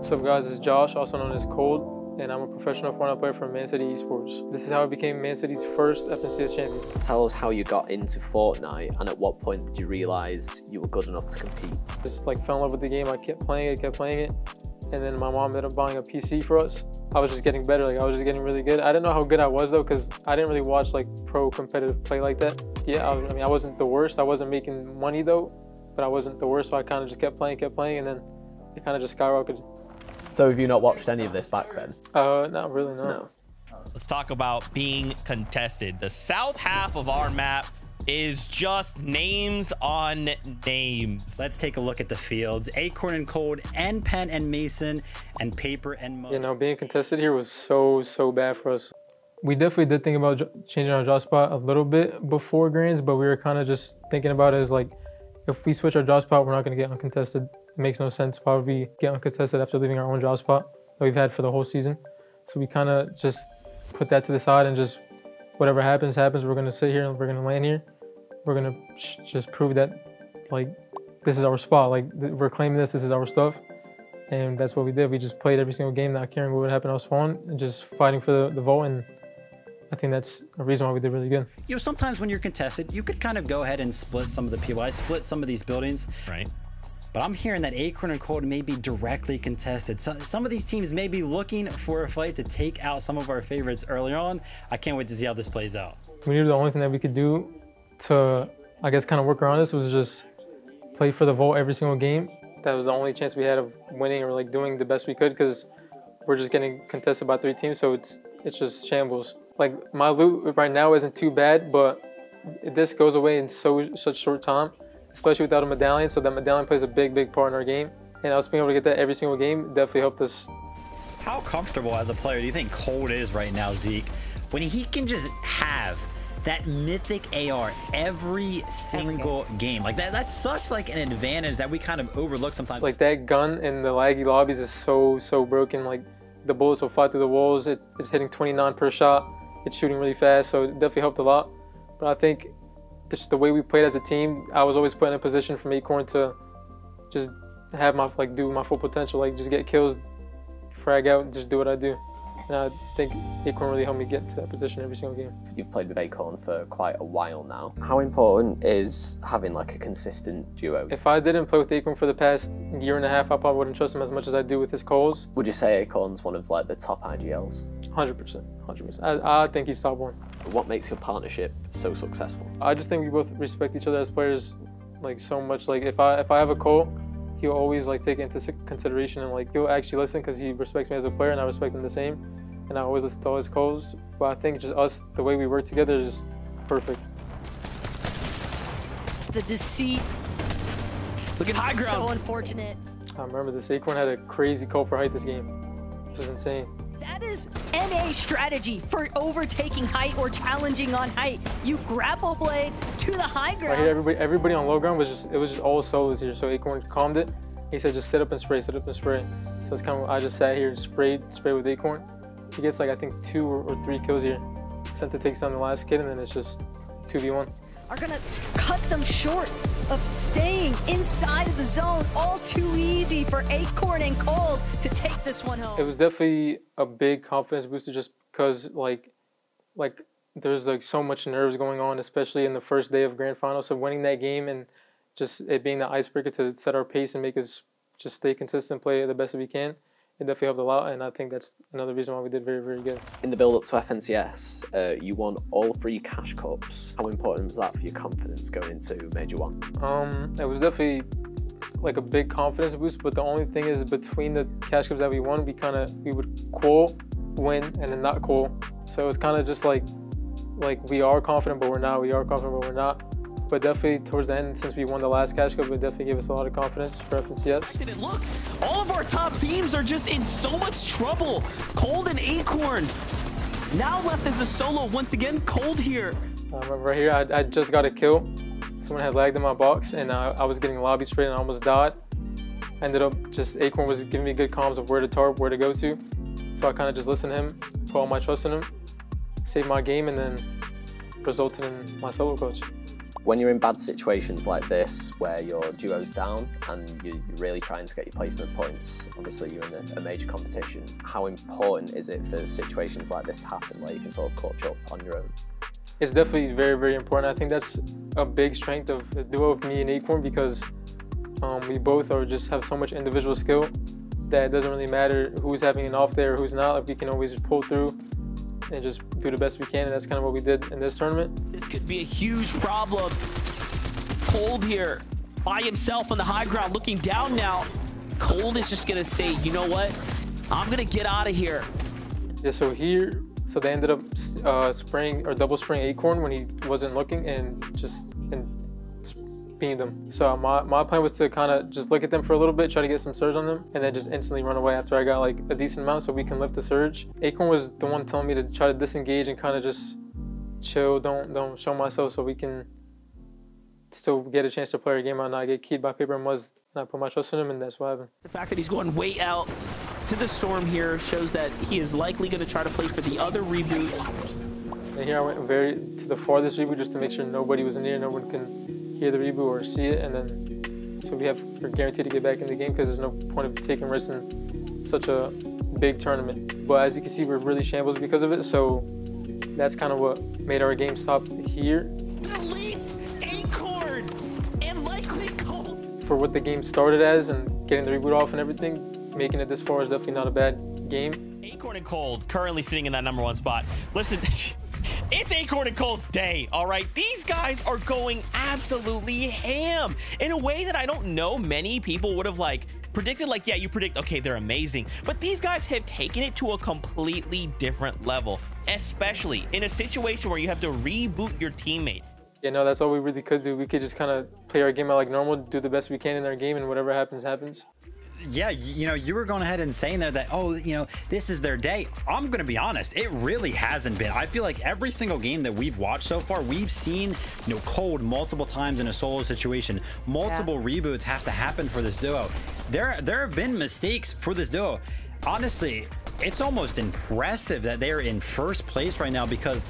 What's up guys, it's Josh, also known as Cold, and I'm a professional Fortnite player from Man City Esports. This is how I became Man City's first FNCS champion. Tell us how you got into Fortnite and at what point did you realise you were good enough to compete? Just like fell in love with the game, I kept playing it, and then my mom ended up buying a PC for us. I was just getting better, I was just getting really good. I didn't know how good I was though, because I didn't really watch like pro competitive play like that. Yeah, I mean I wasn't the worst, I wasn't making money though, but I wasn't the worst, so I kind of just kept playing, and then it kind of just skyrocketed. So have you not watched any of this back then? Not really, no. Let's talk about being contested. The south half of our map is just names on names. Let's take a look at the fields. Acorn and Cold, and Pen and Mason, and Paper and Most. You know, being contested here was so bad for us. We definitely did think about changing our drop spot a little bit before Grands, but we were kind of just thinking about it as like, if we switch our drop spot, we're not going to get uncontested. It makes no sense why would we get uncontested after leaving our own drop spot that we've had for the whole season. So we kind of just put that to the side and just whatever happens. We're going to sit here and we're going to land here. We're going to just prove that like this is our spot. Like we're claiming this is our stuff. And that's what we did. We just played every single game, not caring what would happen on spawn and just fighting for the vote. And I think that's a reason why we did really good. You know, sometimes when you're contested, you could kind of go ahead and split some of the PY, split some of these buildings. Right. But I'm hearing that Acorn and Cold may be directly contested. So some of these teams may be looking for a fight to take out some of our favorites early on. I can't wait to see how this plays out. We knew the only thing that we could do to, I guess, kind of work around this was just play for the vote every single game. That was the only chance we had of winning or like doing the best we could, because we're just getting contested by 3 teams, so it's just shambles. Like my loot right now isn't too bad, but this goes away in such short time, especially without a medallion. So that medallion plays a big part in our game, and us being able to get that every single game definitely helped us. How comfortable as a player do you think Cold is right now, Zeke, when he can just have that mythic AR every single game? Like that's such like an advantage that we kind of overlook sometimes. Like that gun in the laggy lobbies is so broken. Like the bullets will fly through the walls. It's hitting 29 per shot. It's shooting really fast, so it definitely helped a lot. But I think just the way we played as a team, I was always put in a position from Acorn to just have my do my full potential, like just get kills, frag out, and just do what I do. And I think Acorn really helped me get to that position every single game. You've played with Acorn for quite a while now. How important is having like a consistent duo? If I didn't play with Acorn for the past year and a half, I probably wouldn't trust him as much as I do with his calls. Would you say Acorn's one of like the top IGLs? 100%. I think he's top 1. What makes your partnership so successful? I just think we both respect each other as players like so much. Like if I have a call, he'll always like take it into consideration and like he'll actually listen because he respects me as a player and I respect him the same. And I always listen to all his calls. But I think just us, the way we work together is perfect. The deceit. Look at high ground. So unfortunate. I remember this. Acorn had a crazy call for height this game. This is insane. That is NA strategy for overtaking height or challenging on height. You grapple blade to the high ground. Right here, everybody on low ground was just all solos here. So Acorn calmed it. He said just sit up and spray, sit up and spray. So that's kind of I just sat here and sprayed with Acorn. He gets like I think 2 or 3 kills here. Senta takes down the last kid and then it's just 2v1. Are gonna cut them short of staying inside of the zone. All too easy for Acorn and Cold to take this one home. It was definitely a big confidence booster just because like there's like so much nerves going on, especially in the first day of Grand Final. So winning that game and just it being the icebreaker to set our pace and make us just stay consistent, play the best that we can. It definitely helped a lot, and I think that's another reason why we did very good. In the build-up to FNCS, you won all 3 cash cups. How important was that for your confidence going into Major 1? It was definitely like a big confidence boost, but the only thing is between the cash cups that we won, we would qual, win, and then not qual. So it's kind of just like we are confident, but we're not. We are confident, but we're not. But definitely towards the end, since we won the last cash cup, it definitely gave us a lot of confidence for FNCS. Didn't look. All of our top teams are just in so much trouble. Cold and Acorn. Now left as a solo once again. Cold here. I remember right here, I just got a kill. Someone had lagged in my box, and I was getting lobby sprayed and I almost died. Ended up just Acorn was giving me good comms of where to tarp, where to go to. So I kind of just listened to him, put all my trust in him, saved my game, and then resulted in my solo clutch. When you're in bad situations like this, where your duo's down and you're really trying to get your placement points, obviously you're in a major competition, how important is it for situations like this to happen, where you can sort of clutch up on your own? It's definitely very, very important. I think that's a big strength of the duo of me and Acorn, because we both have so much individual skill that it doesn't really matter who's having an off day or who's not. Like, we can always just pull through and just do the best we can, and that's kind of what we did in this tournament. This could be a huge problem. Cold here by himself on the high ground, looking down now. Cold is just gonna say, you know what? I'm gonna get out of here. Yeah, so they ended up spraying or double spraying Acorn when he wasn't looking, and beamed them. So my plan was to kind of just look at them for a little bit, try to get some surge on them, and then just instantly run away after I got like a decent amount so we can lift the surge. Acorn was the one telling me to try to disengage and kind of just chill, don't show myself, so we can still get a chance to play our game out and not get keyed by Paper and Muzz. And I put my trust in him, and that's what happened. The fact that he's going way out to the storm here shows that he is likely going to try to play for the other reboot. And here I went to the farthest reboot just to make sure nobody was near, no one can hear the reboot or see it, and then so we're guaranteed to get back in the game, because there's no point of taking risks in such a big tournament. But as you can see, we're really shambles because of it, so that's kind of what made our game stop here. Deletes Acorn and likely Cold. For what the game started as and getting the reboot off and everything, making it this far is definitely not a bad game. Acorn and Cold currently sitting in that #1 spot. Listen, it's Acorn and Cold's day, all right? These guys are going absolutely ham in a way that I don't know many people would have like predicted. Like, yeah, you predict, okay, they're amazing, but these guys have taken it to a completely different level, especially in a situation where you have to reboot your teammate. Yeah, no, that's all we really could do. We could just kind of play our game out like normal, do the best we can in our game, and whatever happens, happens. Yeah, you know, you were going ahead and saying there that, oh, you know, this is their day. I'm going to be honest, it really hasn't been. I feel like every single game that we've watched so far, we've seen, you know, Cold multiple times in a solo situation. Multiple reboots have to happen for this duo. There have been mistakes for this duo. Honestly, it's almost impressive that they're in first place right now, because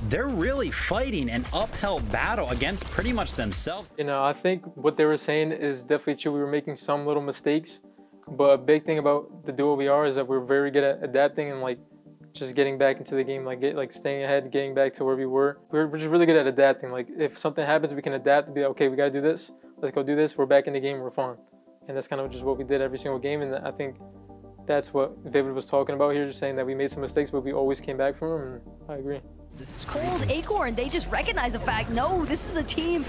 they're really fighting an uphill battle against pretty much themselves. You know, I think what they were saying is definitely true. We were making some little mistakes, but a big thing about the duo we are is that we're very good at adapting and like just getting back into the game, like staying ahead, getting back to where we were. We're just really good at adapting. Like, if something happens, we can adapt to be like, okay, we gotta do this. Let's go do this. We're back in the game. We're fine. And that's kind of just what we did every single game. And I think that's what Vivid was talking about here, just saying that we made some mistakes, but we always came back from them. And I agree. This is Cold, Acorn, they just recognize the fact, no, this is a team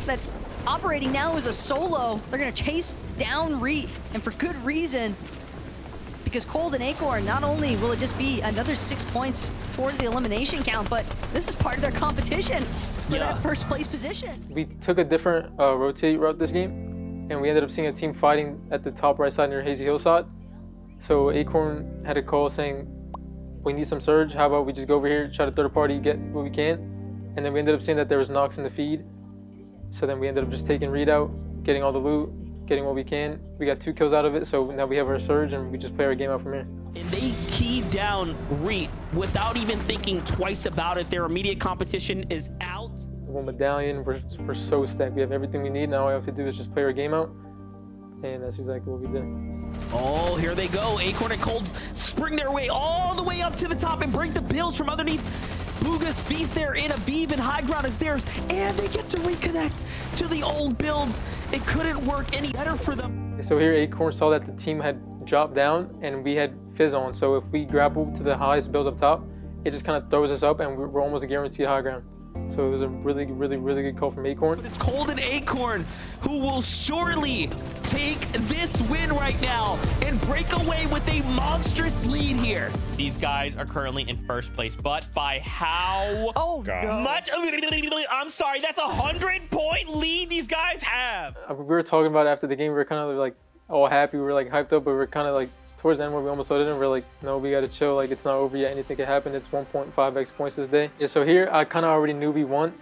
that's operating now as a solo. They're gonna chase down Reet, and for good reason, because Cold and Acorn, not only will it just be another 6 points towards the elimination count, but this is part of their competition for that first place position. We took a different rotate route this game, and we ended up seeing a team fighting at the top right side near Hazy Hillside. So Acorn had a call saying, we need some surge, how about we just go over here, try to third party, get what we can. And then we ended up seeing that there was knocks in the feed. So then we ended up just taking Reed out, getting all the loot, getting what we can. We got 2 kills out of it, so now we have our surge and we just play our game out from here. And they keyed down Reet without even thinking twice about it. Their immediate competition is out. One medallion, we're so stacked. We have everything we need. Now all we have to do is just play our game out. And that's exactly what we did. Oh, here they go. Acorn and Cold spring their way all the way up to the top and break the bills from underneath Bugha's feet there. In Aviv and high ground is theirs, and they get to reconnect to the old builds. It couldn't work any better for them. So here Acorn saw that the team had dropped down and we had Fizz on. So if we grapple to the highest build up top, it just kind of throws us up and we're almost guaranteed high ground. So it was a really, really, really good call from Acorn. It's Cold and Acorn who will surely take this win right now and break away with a monstrous lead here. These guys are currently in first place, but by how much? I'm sorry, that's a 100-point lead these guys have. We were talking about it after the game. We were kind of like all happy. We were like hyped up, but we were kind of like towards the end where we almost started and we're like, no, we got to chill. Like, it's not over yet. Anything can happen. It's 1.5x points this day. Yeah, so here I kind of already knew we won.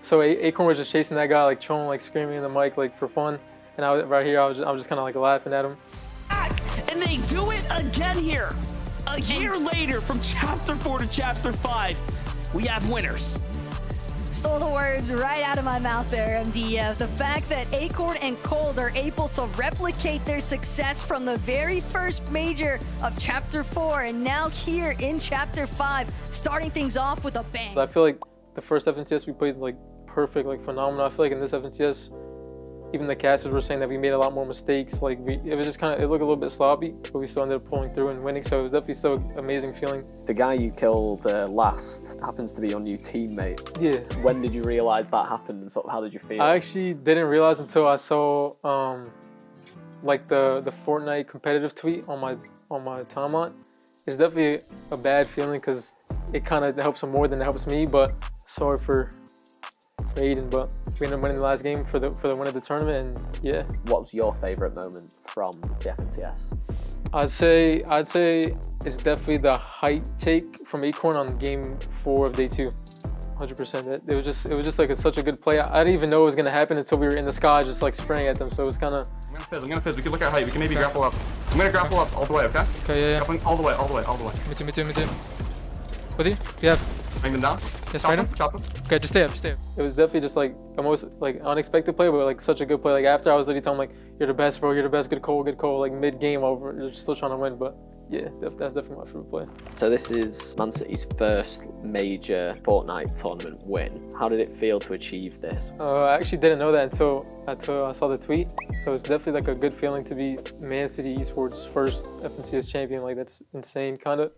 So Acorn was just chasing that guy, like trolling, like screaming in the mic, like for fun. And I was right here. I was just kind of like laughing at him. And they do it again here. A year later, from Chapter 4 to Chapter 5, we have winners. Stole the words right out of my mouth there, MDF. The fact that Acorn and Cold are able to replicate their success from the very first major of Chapter 4 and now here in Chapter 5, starting things off with a bang. I feel like the first FNCS we played like perfect, like phenomenal. I feel like in this FNCS, even the casters were saying that we made a lot more mistakes. Like it was just kind of, it looked a little bit sloppy, but we still ended up pulling through and winning. So it was definitely so amazing feeling. The guy you killed last happens to be your new teammate. Yeah. When did you realize that happened and sort of how did you feel? I actually didn't realize until I saw like the Fortnite competitive tweet on my timeline. It's definitely a bad feeling because it kind of helps him more than it helps me. But sorry for Aiden, but we ended up winning the last game for the win of the tournament, and yeah. What was your favorite moment from the FNCS? I'd say it's definitely the height take from Acorn on game 4 of day 2. 100%. It was just like such a good play. I didn't even know it was gonna happen until we were in the sky, just like spraying at them. So it was kind of. I'm gonna fizz. We can look at height. We can maybe grapple up. I'm gonna grapple up all the way. Okay. Okay. Yeah. Grappling all the way. Me too. With you? Yeah. Bring them down. Yes, right now. Chop them. Okay, just stay up. It was definitely just like a most like unexpected play, but like such a good play. Like after I was literally telling him like, "You're the best, bro. You're the best. Good call. Like mid game over. You're still trying to win, but yeah, that's definitely my favorite play." So this is Man City's first major Fortnite tournament win. How did it feel to achieve this? I actually didn't know that until I saw the tweet. So it's definitely like a good feeling to be Man City Esports' first FNCS champion. Like that's insane, kind of.